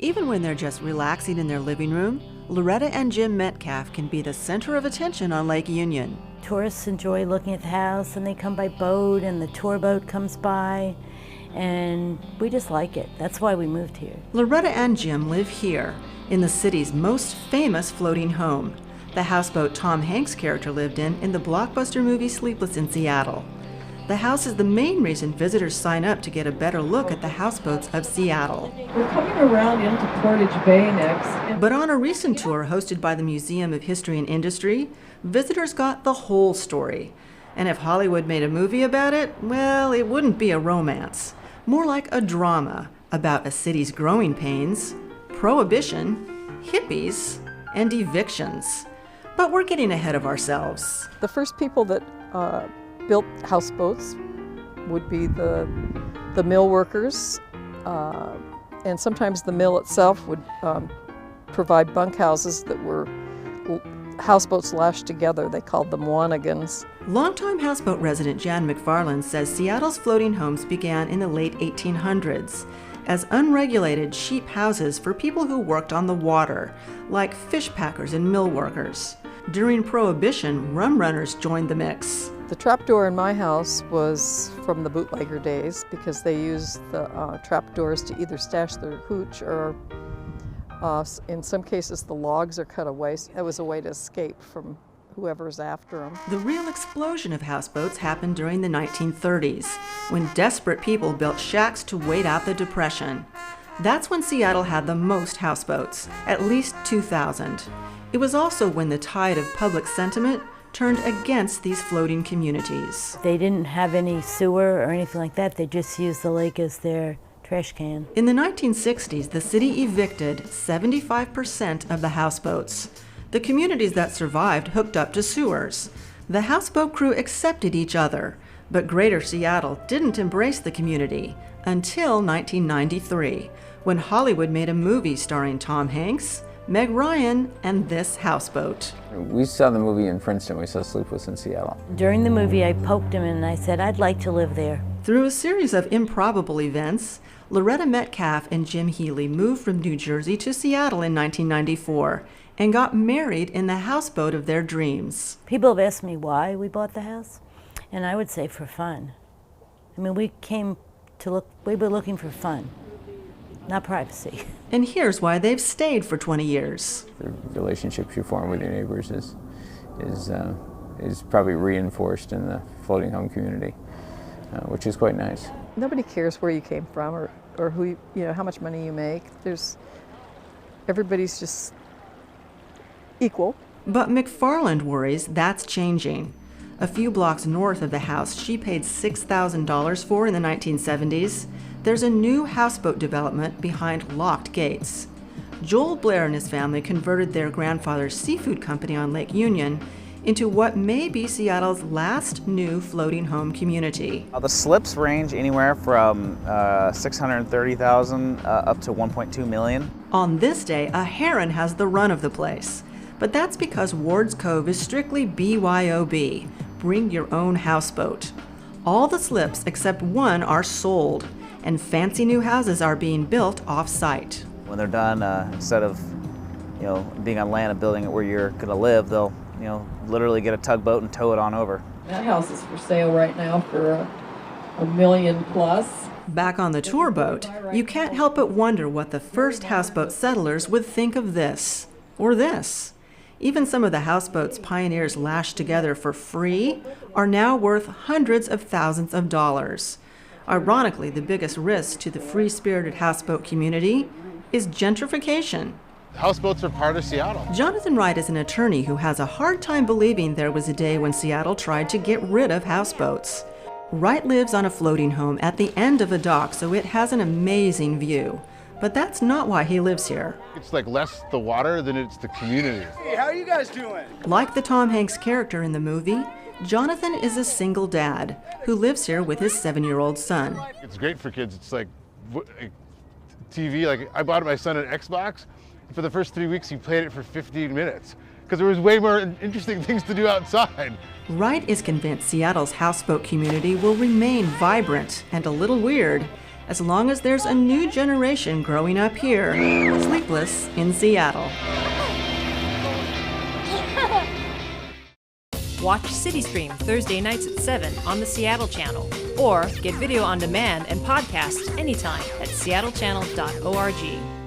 Even when they're just relaxing in their living room, Loretta and Jim Metcalf can be the center of attention on Lake Union. Tourists enjoy looking at the house, and they come by boat, and the tour boat comes by, and we just like it. That's why we moved here. Loretta and Jim live here, in the city's most famous floating home, the houseboat Tom Hanks' character lived in the blockbuster movie Sleepless in Seattle. The house is the main reason visitors sign up to get a better look at the houseboats of Seattle. We're coming around into Portage Bay next. But on a recent tour hosted by the Museum of History and Industry, visitors got the whole story. And if Hollywood made a movie about it, well, it wouldn't be a romance. More like a drama about a city's growing pains, prohibition, hippies, and evictions. But we're getting ahead of ourselves. The first people that built houseboats would be the mill workers, and sometimes the mill itself would provide bunkhouses that were houseboats lashed together. They called them wanagans. Longtime houseboat resident Jan McFarland says Seattle's floating homes began in the late 1800s as unregulated sheep houses for people who worked on the water, like fish packers and mill workers. During Prohibition, rum runners joined the mix. The trapdoor in my house was from the bootlegger days because they used the trapdoors to either stash their hooch or in some cases the logs are cut away. It was a way to escape from whoever's after them. The real explosion of houseboats happened during the 1930s, when desperate people built shacks to wait out the Depression. That's when Seattle had the most houseboats, at least 2,000. It was also when the tide of public sentiment turned against these floating communities. They didn't have any sewer or anything like that. They just used the lake as their trash can. In the 1960s, the city evicted 75% of the houseboats. The communities that survived hooked up to sewers. The houseboat crew accepted each other, but Greater Seattle didn't embrace the community until 1993, when Hollywood made a movie starring Tom Hanks, Meg Ryan, and this houseboat. We saw the movie in Princeton. We saw Sleepless in Seattle. During the movie, I poked him and I said, I'd like to live there. Through a series of improbable events, Loretta Metcalf and Jim Healy moved from New Jersey to Seattle in 1994 and got married in the houseboat of their dreams. People have asked me why we bought the house, and I would say for fun. I mean, we were looking for fun, not privacy. And here's why they've stayed for 20 years. The relationships you form with your neighbors is probably reinforced in the floating home community, which is quite nice. Nobody cares where you came from or who how much money you make. Everybody's just equal. But McFarland worries that's changing. A few blocks north of the house she paid $6,000 for in the 1970s, there's a new houseboat development behind locked gates. Joel Blair and his family converted their grandfather's seafood company on Lake Union into what may be Seattle's last new floating home community. The slips range anywhere from $630,000 up to $1.2 million. On this day, a heron has the run of the place. But that's because Ward's Cove is strictly BYOB, bring your own houseboat. All the slips except one are sold, and fancy new houses are being built off-site. When they're done, instead of being on land and building it where you're going to live, they'll literally get a tugboat and tow it on over. That house is for sale right now for $1 million plus. Back on the tour boat, you can't help but wonder what the first houseboat settlers would think of this or this. Even some of the houseboats pioneers lashed together for free are now worth hundreds of thousands of dollars. Ironically, the biggest risk to the free-spirited houseboat community is gentrification. Houseboats are part of Seattle. Jonathan Wright is an attorney who has a hard time believing there was a day when Seattle tried to get rid of houseboats. Wright lives on a floating home at the end of a dock, so it has an amazing view. But that's not why he lives here. It's like less the water than it's the community. Hey, how are you guys doing? Like the Tom Hanks character in the movie, Jonathan is a single dad who lives here with his 7-year-old son. It's great for kids. It's like TV. Like I bought my son an Xbox. For the first 3 weeks, he played it for 15 minutes because there was way more interesting things to do outside. Wright is convinced Seattle's houseboat community will remain vibrant and a little weird as long as there's a new generation growing up here, sleepless in Seattle. Watch CityStream Thursday nights at 7 on the Seattle channel, or get video on demand and podcasts anytime at seattle.gov.